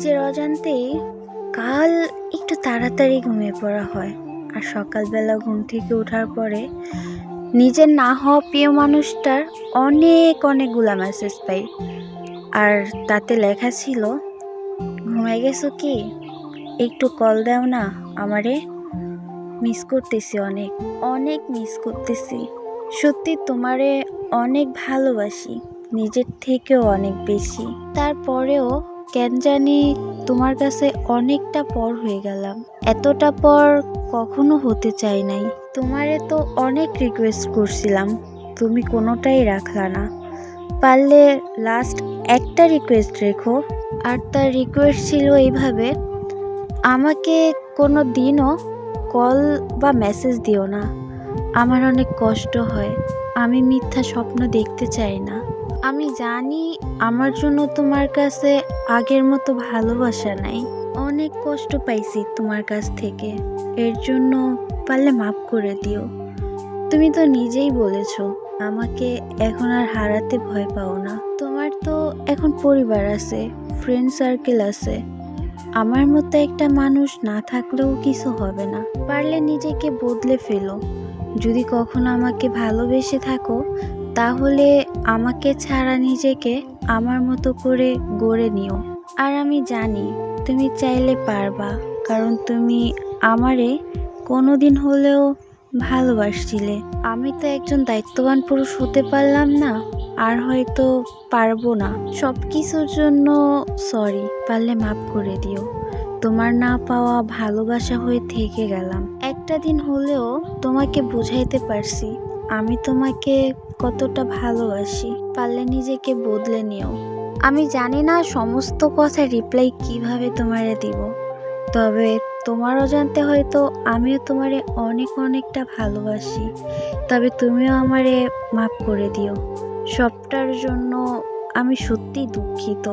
নিজের অজান্তেই কাল একটু তাড়াতাড়ি ঘুমিয়ে পড়া হয়, আর সকালবেলা ঘুম থেকে ওঠার পরে নিজের না হওয়া প্রিয় মানুষটার অনেক অনেকগুলা মেসেজ পাই। আর তাতে লেখা ছিল, ঘুমাই গেছো কি, একটু কল দাও না আমারে, মিস করতেছি, অনেক অনেক মিস করতেছি। সত্যি তোমারে অনেক ভালোবাসি, নিজের থেকেও অনেক বেশি। তারপরেও কেন জানি তোমার কাছে অনেকটা পর হয়ে গেলাম। এতটা পর কখনো হতে চাই নাই। তোমারে তো অনেক রিকোয়েস্ট করছিলাম, তুমি কোনোটাই রাখলা না। পারলে লাস্ট একটা রিকোয়েস্ট রেখো। আর তার রিকোয়েস্ট ছিল এইভাবে, আমাকে কোনো দিনও কল বা মেসেজ দিও না, আমার অনেক কষ্ট হয়, আমি মিথ্যা স্বপ্ন দেখতে চাই না। আমি জানি আমার জন্য তোমার কাছে আগের মতো ভালোবাসা নাই, অনেক কষ্ট পাইছি তোমার কাছ থেকে, এর জন্য পারলে মাফ করে দিও। তুমি তো নিজেই বলেছো আমাকে এখন আর হারাতে ভয় পাও না। তোমার তো এখন পরিবার আছে, ফ্রেন্ড সার্কেল আছে, আমার মতো একটা মানুষ না থাকলেও কিছু হবে না। পারলে নিজেকে বদলে ফেলো। যদি কখনো আমাকে ভালোবেসে থাকো, তাহলে আমাকে ছাড়া নিজেকে আমার মতো করে গড়ে নিও। আর আমি জানি তুমি চাইলে পারবা, কারণ তুমি আমারে কোনোদিন হলেও ভালোবাসছিলে। আমি তো একজন দায়িত্ববান পুরুষ হতে পারলাম না, আর হয়তো পারবো না। সব কিছুর জন্য সরি, পারলে মাফ করে দিও। তোমার না পাওয়া ভালোবাসা হয়ে থেকে গেলাম। একটা দিন হলেও তোমাকে বুঝাইতে পারছি আমি তোমাকে কতটা ভালোবাসি। পারলে নিজেকে বদলে নিও। আমি জানি না সমস্ত কথা রিপ্লাই কিভাবে তোমারে দিব, তবে তোমার অজান্তে হয়তো আমিও তোমারে অনেকটা ভালোবাসি। তবে তুমিও আমারে মাফ করে দিও। সবটার জন্য আমি সত্যিই দুঃখিত।